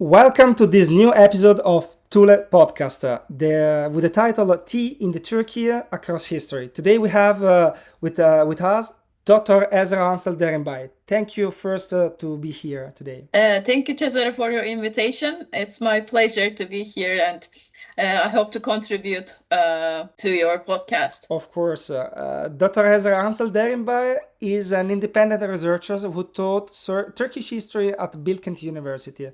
Welcome to this new episode of Tule Podcast with the title Tea in the Turkey Across History. Today we have with us Dr. Esra Ansel Derinbay. Thank you first to be here today. Thank you, Cesare, for your invitation. It's my pleasure to be here, and I hope to contribute to your podcast. Of course. Dr. Esra Ansel Derinbay is an independent researcher who taught Turkish history at Bilkent University.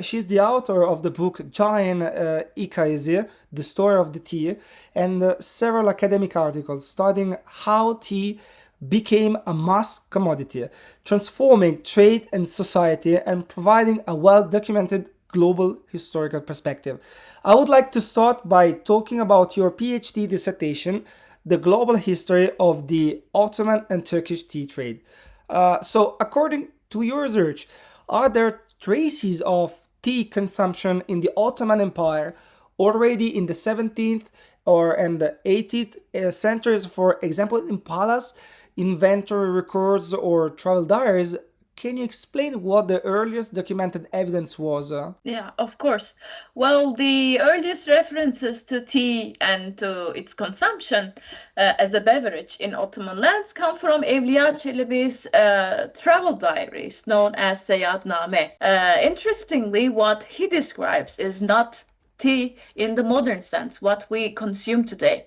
She's the author of the book Çayın Hikayesi, The Story of the Tea, and several academic articles studying how tea became a mass commodity, transforming trade and society and providing a well-documented global historical perspective. I would like to start by talking about your PhD dissertation, The Global History of the Ottoman and Turkish Tea Trade. So, according to your research, are there traces of tea consumption in the Ottoman Empire already in the 17th and the 18th centuries, for example, in palace, inventory records, or travel diaries? Can you explain what the earliest documented evidence was? Yeah, of course. Well, the earliest references to tea and to its consumption as a beverage in Ottoman lands come from Evliya Çelebi's travel diaries known as Seyahatname. Interestingly, what he describes is not tea in the modern sense, what we consume today,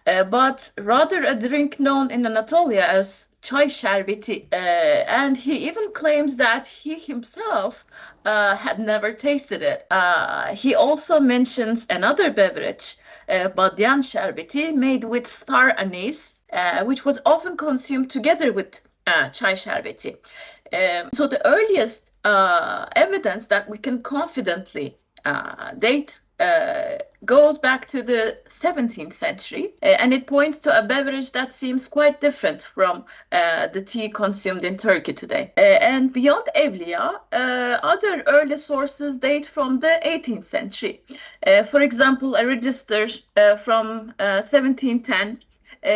but rather a drink known in Anatolia as çay şerbeti, and he even claims that he himself had never tasted it. He also mentions another beverage, badyan şerbeti, made with star anise, which was often consumed together with çay şerbeti. So the earliest evidence that we can confidently date goes back to the 17th century, and it points to a beverage that seems quite different from the tea consumed in Turkey today. And beyond Evliya, other early sources date from the 18th century. For example, a register from 1710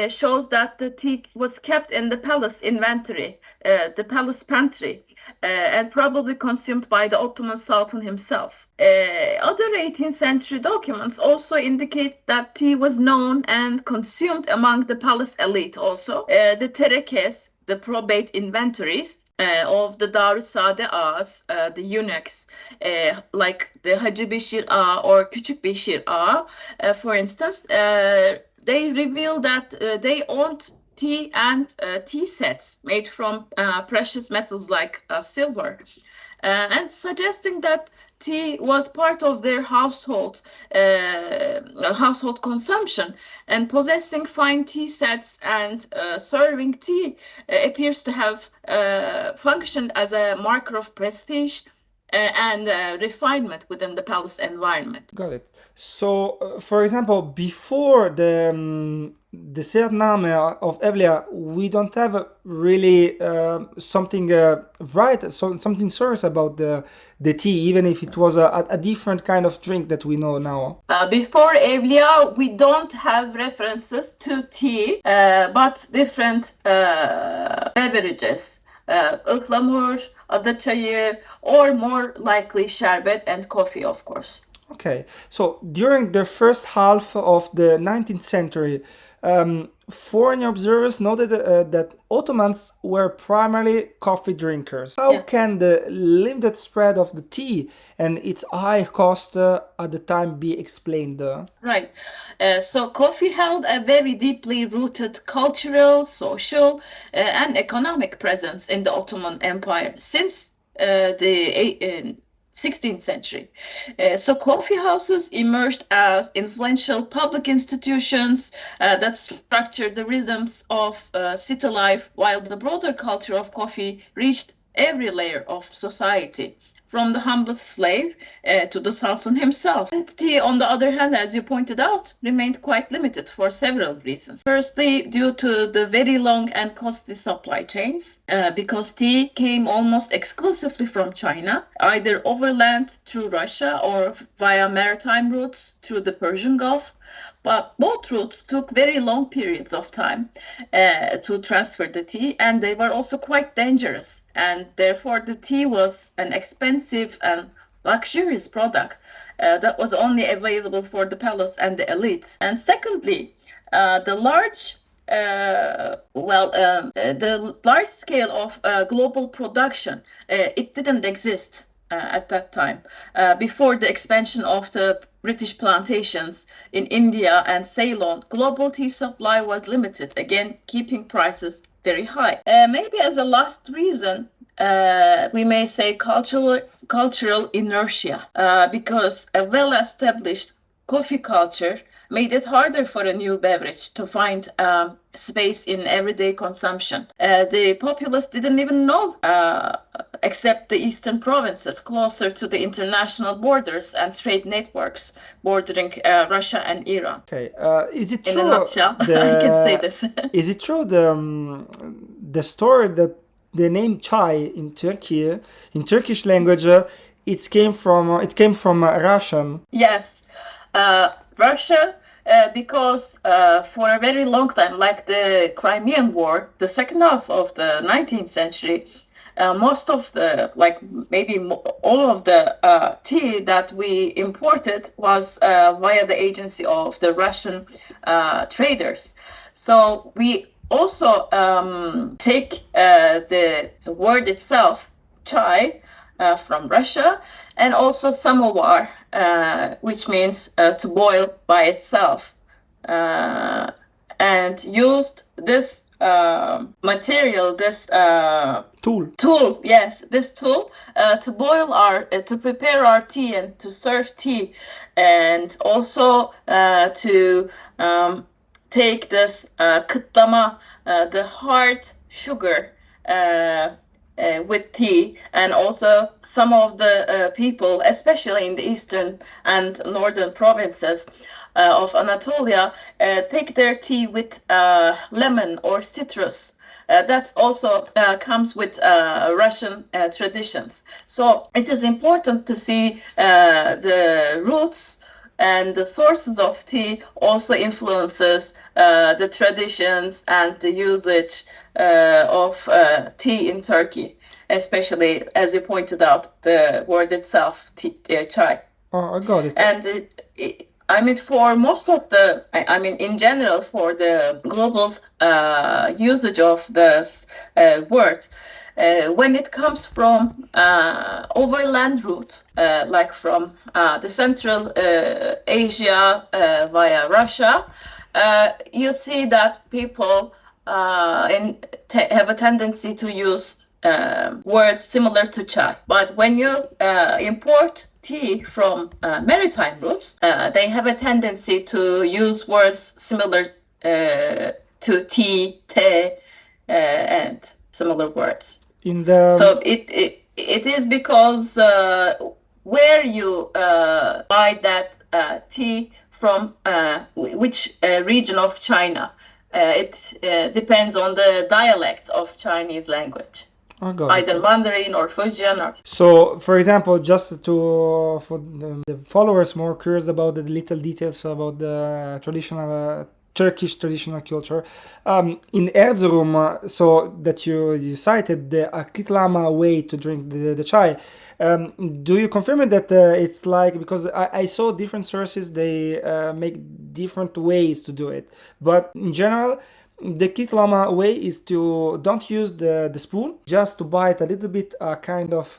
shows that the tea was kept in the palace inventory, the palace pantry, and probably consumed by the Ottoman Sultan himself. Other 18th century documents also indicate that tea was known and consumed among the palace elite also. The terekes, the probate inventories of the Darüsade Ağas, the eunuchs, like the Hacı Beşir Ağa or Küçük Beşir Ağa, for instance, they reveal that they owned tea and tea sets made from precious metals like silver, and suggesting that tea was part of their household consumption, and possessing fine tea sets and serving tea appears to have functioned as a marker of prestige and refinement within the palace environment. Got it. So, for example, before the Seyahatname of Evliya, we don't have really something something source about the tea, even if it was a different kind of drink that we know now. Before Evliya, we don't have references to tea, but different beverages. Ihlamur, ada çayı, or more likely sherbet and coffee, of course. Okay, so during the first half of the 19th century, foreign observers noted that Ottomans were primarily coffee drinkers. How can the limited spread of the tea and its high cost at the time be explained? Right. So coffee held a very deeply rooted cultural, social, and economic presence in the Ottoman Empire since the 16th century. So coffee houses emerged as influential public institutions that structured the rhythms of city life, while the broader culture of coffee reached every layer of society, from the humblest slave to the Sultan himself. And tea, on the other hand, as you pointed out, remained quite limited for several reasons. Firstly, due to the very long and costly supply chains, because tea came almost exclusively from China, either overland through Russia or via maritime routes through the Persian Gulf. But both routes took very long periods of time to transfer the tea, and they were also quite dangerous. And therefore, the tea was an expensive and luxurious product that was only available for the palace and the elite. And secondly, the large scale of global production, it didn't exist at that time. Before the expansion of the British plantations in India and Ceylon, global tea supply was limited, again, keeping prices very high. Maybe as a last reason, we may say cultural inertia, because a well-established coffee culture made it harder for a new beverage to find space in everyday consumption. The populace didn't even know, except the eastern provinces closer to the international borders and trade networks bordering Russia and Iran. Okay, is it In true? a nutshell, I can say this. Is it true the story that the name chai in Turkey, in Turkish language, it came from Russian? Yes, Russia, because for a very long time, like the Crimean War, the second half of the 19th century, most of the, like maybe all of the tea that we imported was via the agency of the Russian traders. So we also take the word itself, chai, from Russia, and also samovar, which means to boil by itself, and used this material, this tool, yes, this tool to boil to prepare our tea and to serve tea, and also to take this kıtlama, the hard sugar with tea, and also some of the people, especially in the eastern and northern provinces of Anatolia, take their tea with lemon or citrus. That's also comes with Russian traditions. So it is important to see the roots and the sources of tea also influences the traditions and the usage of tea in Turkey, especially, as you pointed out, the word itself, tea, chai. Oh, I got it. And I mean, for most of the, I mean, in general, for the global usage of this word, when it comes from overland route, like from the Central Asia via Russia, you see that people have a tendency to use words similar to chai. But when you import tea from maritime routes, they have a tendency to use words similar to tea, te, and similar words. So it is because where you buy that tea from, which region of China, it depends on the dialect of Chinese language. Either Mandarin or Fujian. So, for example, just for the followers more curious about the little details about the traditional Turkish traditional culture, in Erzurum, so that you cited the akitlama way to drink the chai. Do you confirm that it's like, because I saw different sources, they make different ways to do it, but in general, the kitlama way is to don't use the spoon, just to bite a little bit kind of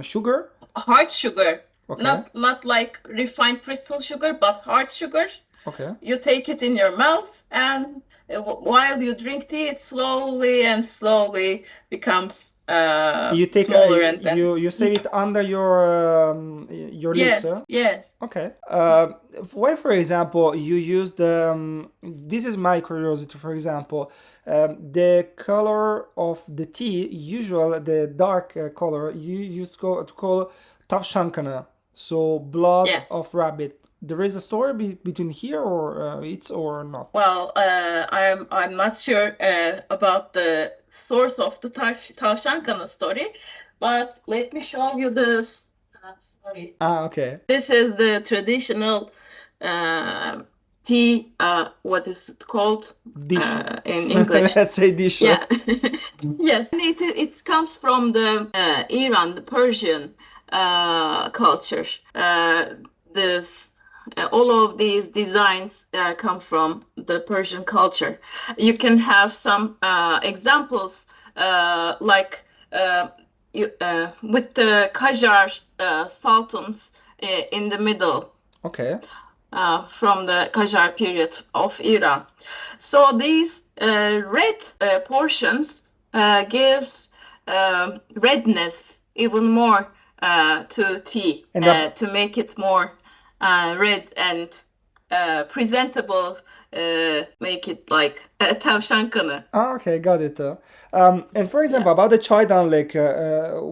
sugar. Hard sugar. Okay. Not like refined crystal sugar, but hard sugar. Okay. You take it in your mouth, and while you drink tea, it slowly becomes you take smaller, and then you save it under your lips. Huh? Yes. Okay. Why, for example, you use the this is my curiosity. For example, the color of the tea, usually the dark color, you used to call tavşan, so blood of rabbit. There is a story between here, or it's or not? Well, I'm not sure about the source of the tavşan story, but let me show you this story. Okay. This is the traditional tea. What is it called? Dish. In English. Let's say dish. Yeah. Yes. It comes from the Iran, the Persian culture. This all of these designs come from the Persian culture. You can have some examples like with the Qajar sultans in the middle. Okay. From the Qajar period of Iran. So these red portions gives redness even more to tea, to make it more red and presentable, make it like tavşan kanı. Okay, got it. And for example, about the çaydanlık,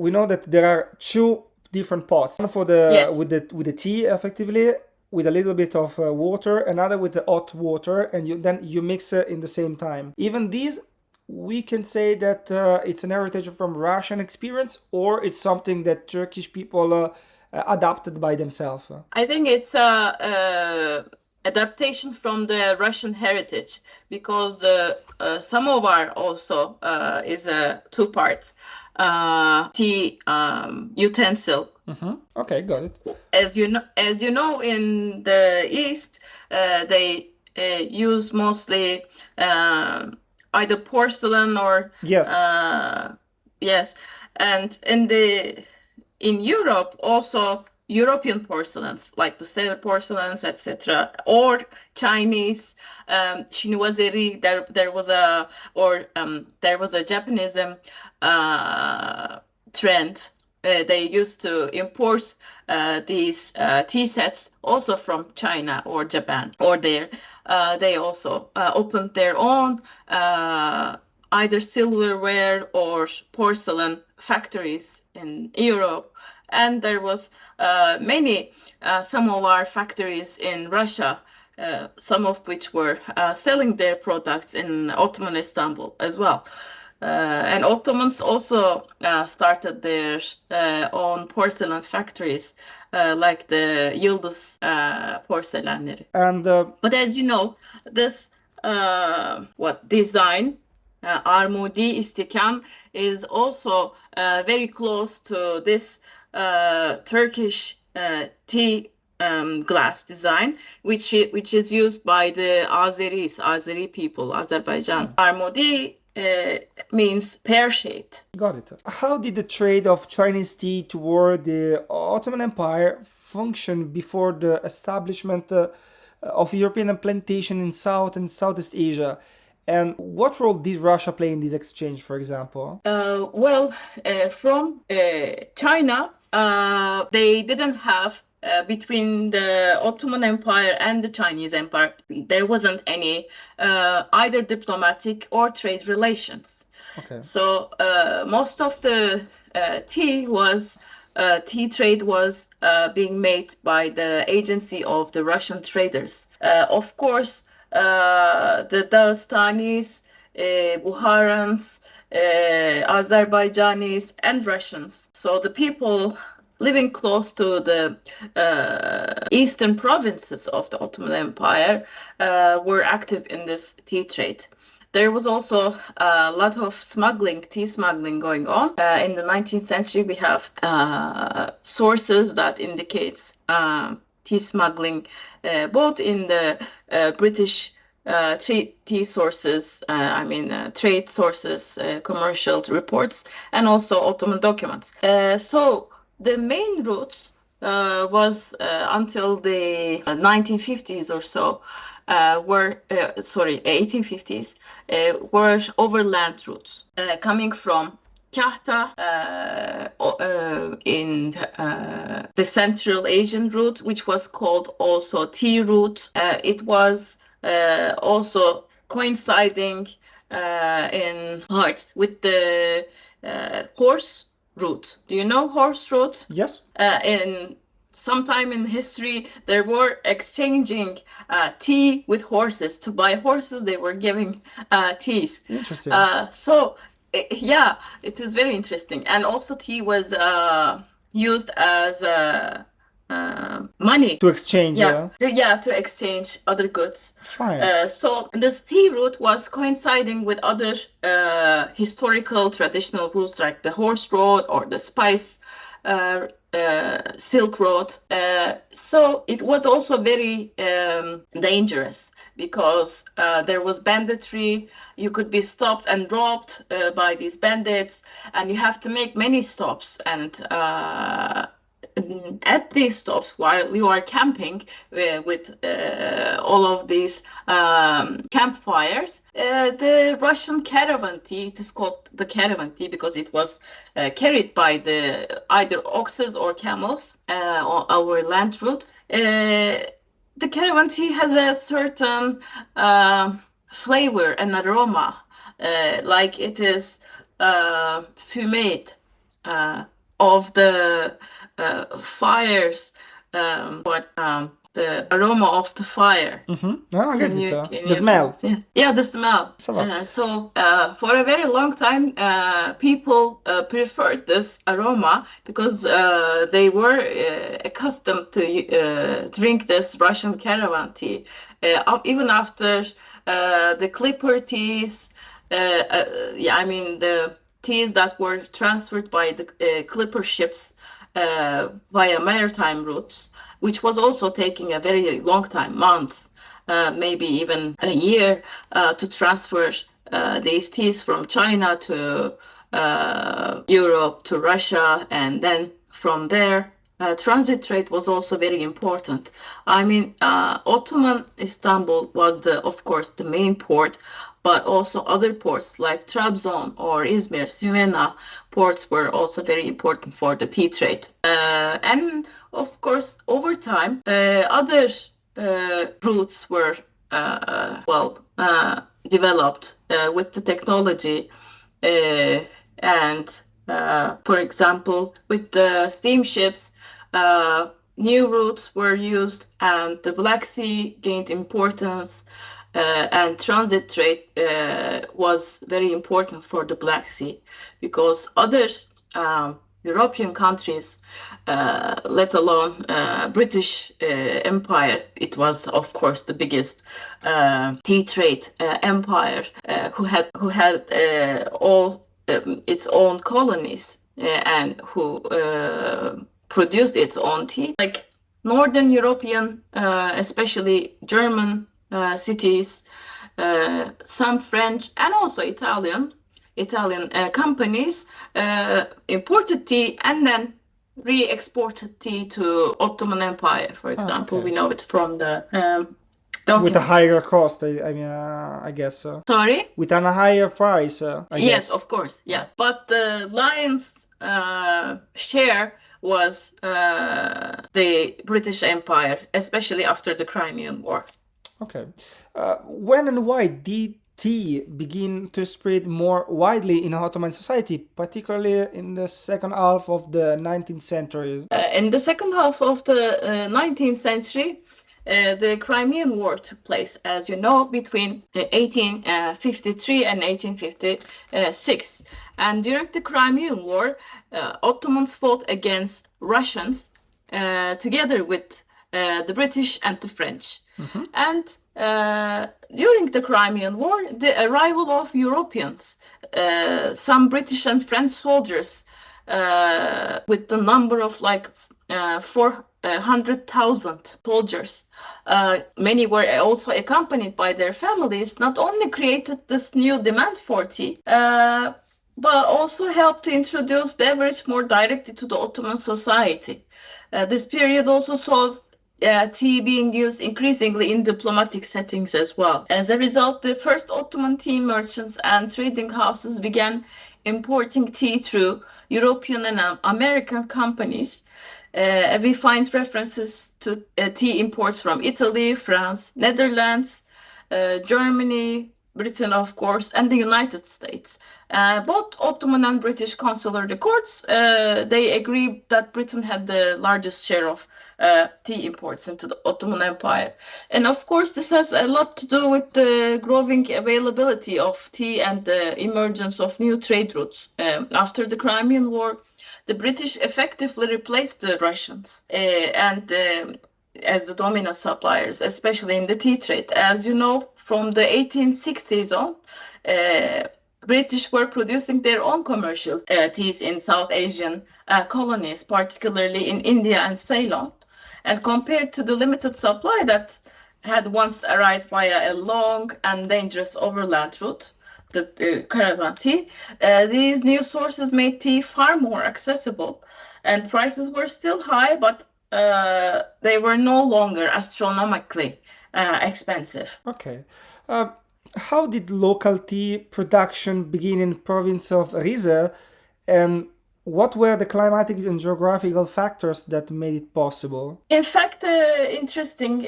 we know that there are two different pots. One for the with the tea, effectively, with a little bit of water, another with the hot water, and then you mix it in the same time. Even these, we can say that it's an heritage from Russian experience, or it's something that Turkish people adapted by themselves. I think it's a adaptation from the Russian heritage, because the samovar also is a two parts tea utensil. Mm-hmm. Okay, got it. As you know, in the East, they use mostly either porcelain or yes, and in Europe also European porcelains like the silver porcelains, etc., or Chinese chinoiserie. There was a Japanese trend. They used to import these tea sets also from China or Japan, or they also opened their own either silverware or porcelain factories in Europe. And there was many samovar factories in Russia, some of which were selling their products in Ottoman Istanbul as well. And Ottomans also started their own porcelain factories, like the Yıldız porcelenleri. And but as you know, this design, armudi istikan, is also very close to this Turkish tea glass design, which is used by the Azeri people, Azerbaijan. Armudi means pear-shaped. Got it. How did the trade of Chinese tea toward the Ottoman Empire function before the establishment of European plantation in South and Southeast Asia? And what role did Russia play in this exchange, for example? From China, they didn't have between the Ottoman Empire and the Chinese Empire, there wasn't any either diplomatic or trade relations. Okay. So most of the tea trade was being made by the agency of the Russian traders. Of course, the Dagestanis, Bukharans, Azerbaijanis, and Russians. So the people living close to the eastern provinces of the Ottoman Empire were active in this tea trade. There was also a lot of tea smuggling going on. In the 19th century, we have sources that indicates tea smuggling, both in the British tea sources, trade sources, commercial reports, and also Ottoman documents. So the main routes was until the 1950s or so, 1850s, were overland routes coming from Kahta in the Central Asian route, which was called also tea route. It was also coinciding in parts with the horse route. Do you know horse route? Yes. In sometime in history, they were exchanging tea with horses. To buy horses, they were giving teas. Interesting. It is very interesting. And also tea was used as money. To exchange, to exchange other goods. Fine. So this tea route was coinciding with other historical traditional routes like the horse road or the spice Silk Road. So it was also very dangerous because there was banditry. You could be stopped and robbed by these bandits, and you have to make many stops. And at these stops, while you are camping with all of these campfires, the Russian caravan tea, it is called the caravan tea because it was carried by the either oxes or camels on our land route. The caravan tea has a certain flavor and aroma, like it is fumade of the fires, the aroma of the fire. I get it. Can The you- smell. Yeah, the smell. So what? So for a very long time, people preferred this aroma because they were accustomed to drink this Russian caravan tea. Even after the clipper teas, I mean the teas that were transferred by the clipper ships via maritime routes, which was also taking a very long time, months, maybe even a year, to transfer these teas from China to Europe to Russia, and then from there transit trade was also very important. I mean, Ottoman Istanbul was of course the main port, but also other ports like Trabzon or Izmir, Siena ports were also very important for the tea trade. And of course, over time, other routes were developed with the technology, and for example, with the steamships, new routes were used, and the Black Sea gained importance. And transit trade was very important for the Black Sea because other European countries, let alone British Empire, it was of course the biggest tea trade empire, who had all its own colonies and who produced its own tea, like Northern European, especially German cities, some French and also Italian companies imported tea and then re-exported tea to Ottoman Empire, for example. okay. We know it from the With a documents. higher cost, I guess. Sorry? With a higher price, I Yes, guess. of course, yeah. But the lion's share was the British Empire, especially after the Crimean War. Okay. When and why did tea begin to spread more widely in Ottoman society, particularly in the second half of the 19th century? In the second half of the 19th century, the Crimean War took place, as you know, between 1853 and 1856. And during the Crimean War, Ottomans fought against Russians together with the British and the French. And during the Crimean War, the arrival of Europeans, some British and French soldiers, with the number of like 400,000 soldiers, many were also accompanied by their families, not only created this new demand for tea, but also helped to introduce beverage more directly to the Ottoman society. This period also saw tea being used increasingly in diplomatic settings as well. As a result, the first Ottoman tea merchants and trading houses began importing tea through European and American companies. We find references to tea imports from Italy, France, Netherlands, Germany, Britain, of course, and the United States. Both Ottoman and British consular records, they agree that Britain had the largest share of tea imports into the Ottoman Empire. And of course, this has a lot to do with the growing availability of tea and the emergence of new trade routes. After the Crimean War, the British effectively replaced the Russians as the dominant suppliers, especially in the tea trade. As you know, from the 1860s on, British were producing their own commercial teas in South Asian colonies, particularly in India and Ceylon. And compared to the limited supply that had once arrived via a long and dangerous overland route, the caravan tea, these new sources made tea far more accessible. And prices were still high, but they were no longer astronomically expensive. Okay. How did local tea production begin in province of Rize, and what were the climatic and geographical factors that made it possible? In fact, interesting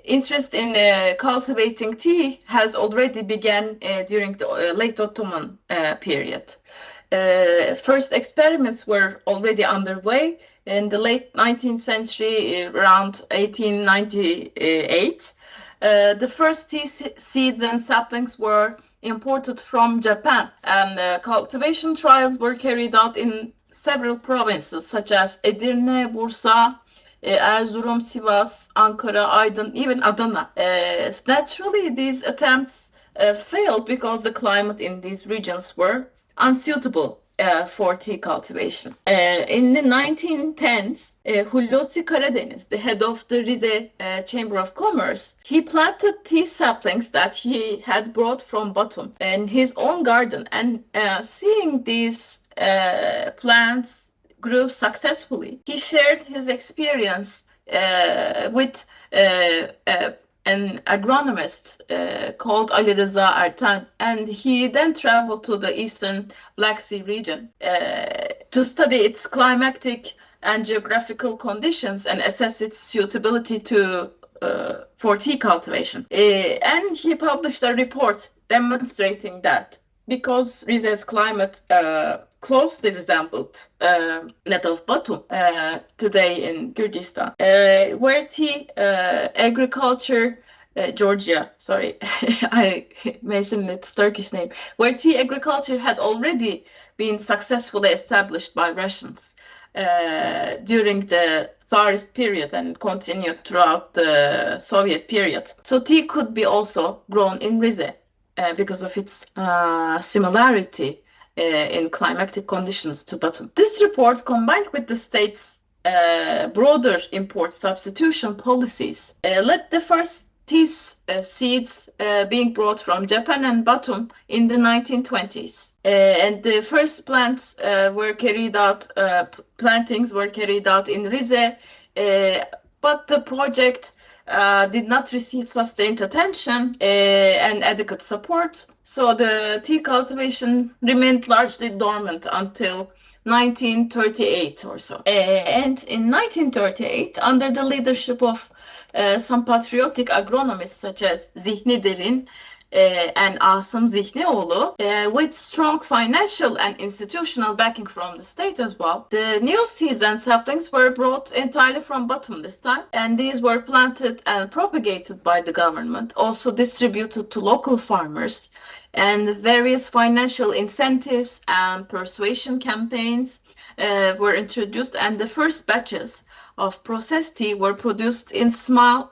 interest in cultivating tea has already begun during the late Ottoman period. First experiments were already underway in the late 19th century, around 1898. The first tea seeds and saplings were imported from Japan, and cultivation trials were carried out in several provinces such as Edirne, Bursa, Erzurum, Sivas, Ankara, Aydın, even Adana. Naturally, these attempts failed because the climate in these regions were unsuitable for tea cultivation. In the 1910s, Hulusi Karadeniz, the head of the Rize Chamber of Commerce, he planted tea saplings that he had brought from Batum in his own garden, and seeing these plants grew successfully, he shared his experience with an agronomist called Ali Rıza Ertan, and he then traveled to the eastern Black Sea region to study its climatic and geographical conditions and assess its suitability for tea cultivation. And he published a report demonstrating that because Rize's climate closely resembled that of Batum today in Gürcistan, where tea agriculture, Georgia, sorry, I mentioned its Turkish name, where tea agriculture had already been successfully established by Russians during the Tsarist period and continued throughout the Soviet period. So tea could be also grown in Rize because of its similarity in climatic conditions to Batum. This report, combined with the state's broader import substitution policies, led the first tea seeds being brought from Japan and Batum in the 1920s. And the first plantings were carried out in Rize, but the project did not receive sustained attention and adequate support, so the tea cultivation remained largely dormant until 1938 or so. And in 1938, under the leadership of some patriotic agronomists such as Zihni Derin and Asım Zihnioğlu, with strong financial and institutional backing from the state as well, the new seeds and saplings were brought entirely from Batum this time, and these were planted and propagated by the government, also distributed to local farmers, and various financial incentives and persuasion campaigns were introduced, and the first batches of processed tea were produced in small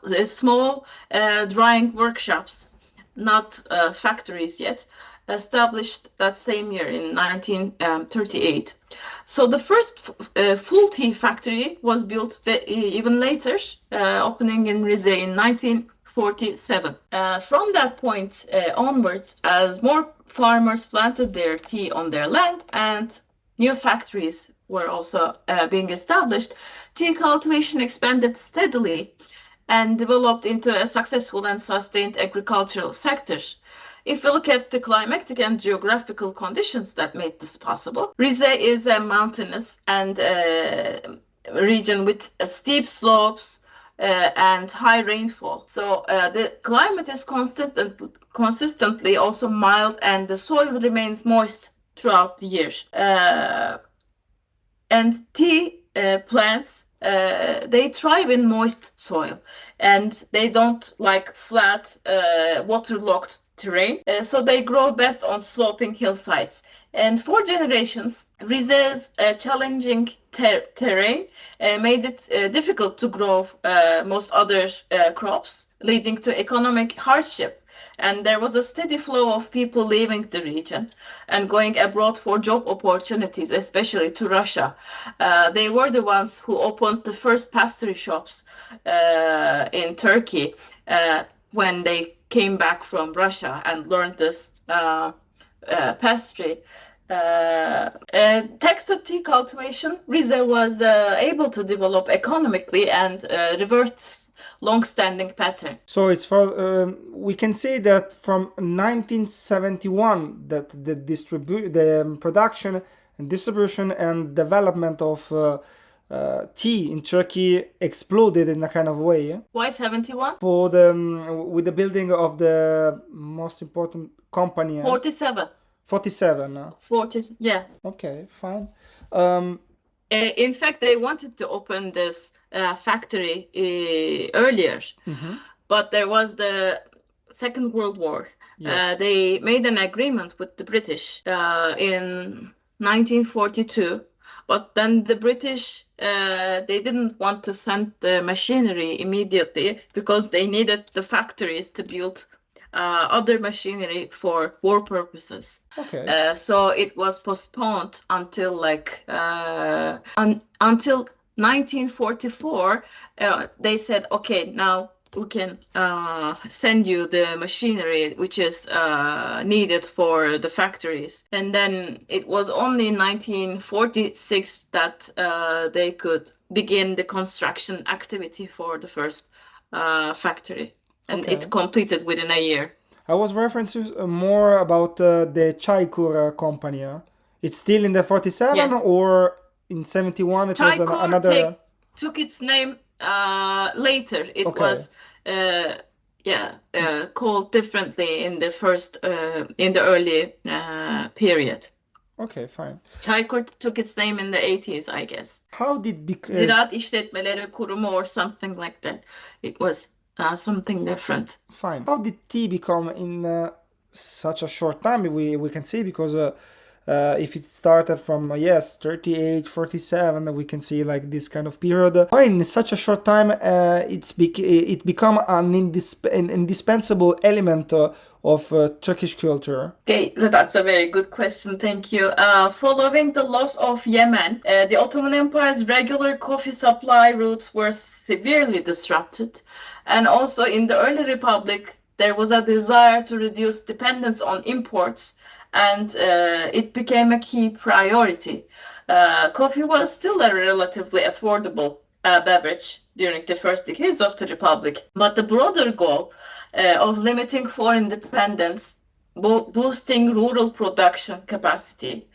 drying workshops, not factories yet, established that same year in 1938. So the first full tea factory was built even later, opening in Rize in 1947. From that point onwards, as more farmers planted their tea on their land and new factories were also being established, tea cultivation expanded steadily and developed into a successful and sustained agricultural sector. If we look at the climatic and geographical conditions that made this possible, Rize is a mountainous and region with steep slopes and high rainfall. So the climate is consistently also mild, and the soil remains moist throughout the year. And tea plants, they thrive in moist soil, and they don't like flat, waterlogged terrain. So they grow best on sloping hillsides. And for generations, Rize's challenging terrain made it difficult to grow most other crops, leading to economic hardship and there was a steady flow of people leaving the region and going abroad for job opportunities, especially to Russia. They were the ones who opened the first pastry shops in Turkey when they came back from Russia and learned this pastry. Thanks to tea cultivation, Rize was able to develop economically and reverse long-standing pattern. So it's for we can say that from 1971 that the production and distribution and development of tea in Turkey exploded in a kind of way. Why 71? For the with the building of the most important company. 47. 47. 40, yeah. Okay, fine. In fact, they wanted to open this factory earlier, but there was the Second World War. Yes. They made an agreement with the British in 1942, but then the British, they didn't want to send the machinery immediately because they needed the factories to build other machinery for war purposes. Okay. So it was postponed until until 1944. They said, okay, now we can send you the machinery which is needed for the factories. And then it was only in 1946 that they could begin the construction activity for the first factory. And Okay. it completed within a year. I was referencing more about the Çaykur company. It's still in the 47 Yeah. or in 71 it was Çaykur another... took its name later. It Okay. was called differently in the first in the early period. Okay, fine. Çaykur took its name in the 80s, I guess. How did Ziraat İşletmeleri Kurumu or something like that. It was something different. fine. How did tea become in such a short time? We can see because if it started from 38, 47, we can see like this kind of period. Why in such a short time it become an indispensable element of Turkish culture? Okay, that's a very good question. Thank you. Following the loss of Yemen, the Ottoman Empire's regular coffee supply routes were severely disrupted. And also in the early republic, there was a desire to reduce dependence on imports, and it became a key priority. Coffee was still a relatively affordable beverage during the first decades of the republic, but the broader goal of limiting foreign dependence, boosting rural production capacity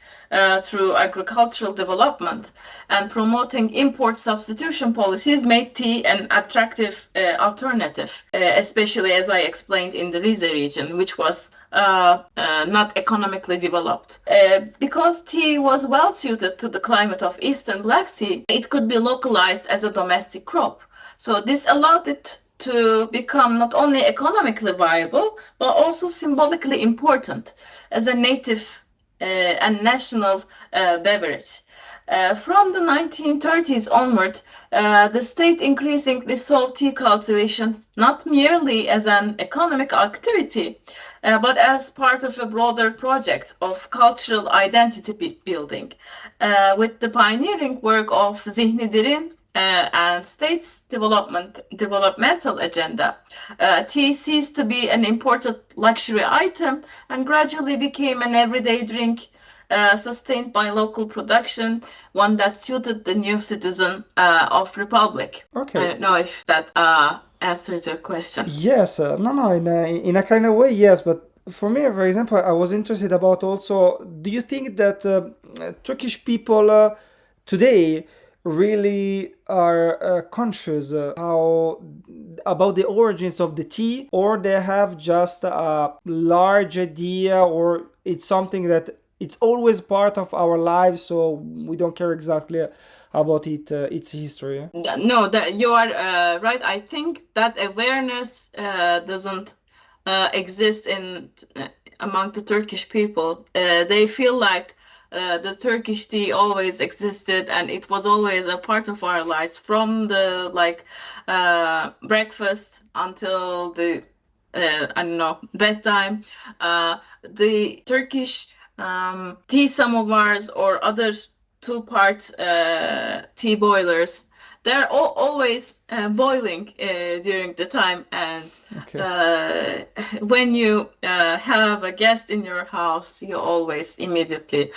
through agricultural development, and promoting import substitution policies made tea an attractive alternative, especially as I explained in the Rize region, which was not economically developed. Because tea was well suited to the climate of Eastern Black Sea, it could be localized as a domestic crop. So this allowed it to become not only economically viable, but also symbolically important as a native and national beverage. From the 1930s onward, the state increasingly saw tea cultivation not merely as an economic activity, but as part of a broader project of cultural identity building. With the pioneering work of Zihni Dirin, and state's developmental agenda, tea ceased to be an important luxury item and gradually became an everyday drink sustained by local production, one that suited the new citizen of Republic. Okay. I don't know if that answers your question. Yes, no, in a kind of way, yes. But for me, for example, I was interested about also, do you think that Turkish people today really are conscious about the origins of the tea, or they have just a large idea, or it's something that it's always part of our lives, so we don't care exactly about its history? No, you are right. I think that awareness doesn't exist among the Turkish people. They feel like the Turkish tea always existed and it was always a part of our lives, from the breakfast until the I don't know, bedtime. The Turkish tea samovars or other two-part tea boilers, they're always boiling during the time. And Okay. when you have a guest in your house, you always immediately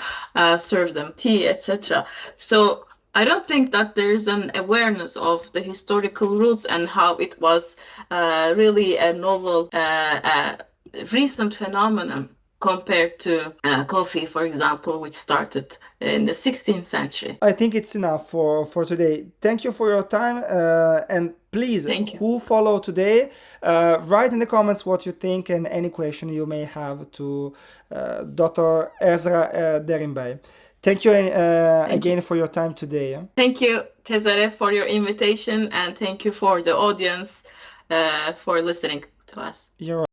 serve them tea, etc. So I don't think that there's an awareness of the historical roots and how it was really a novel, recent phenomenon compared to coffee, for example, which started in the 16th century. I think it's enough for today. Thank you for your time. And please, Thank you. who follow today, write in the comments what you think and any question you may have to Dr. Esra Derinbay. Thank you again for your time today. Thank you, Cesare, for your invitation, and thank you for the audience for listening to us. You're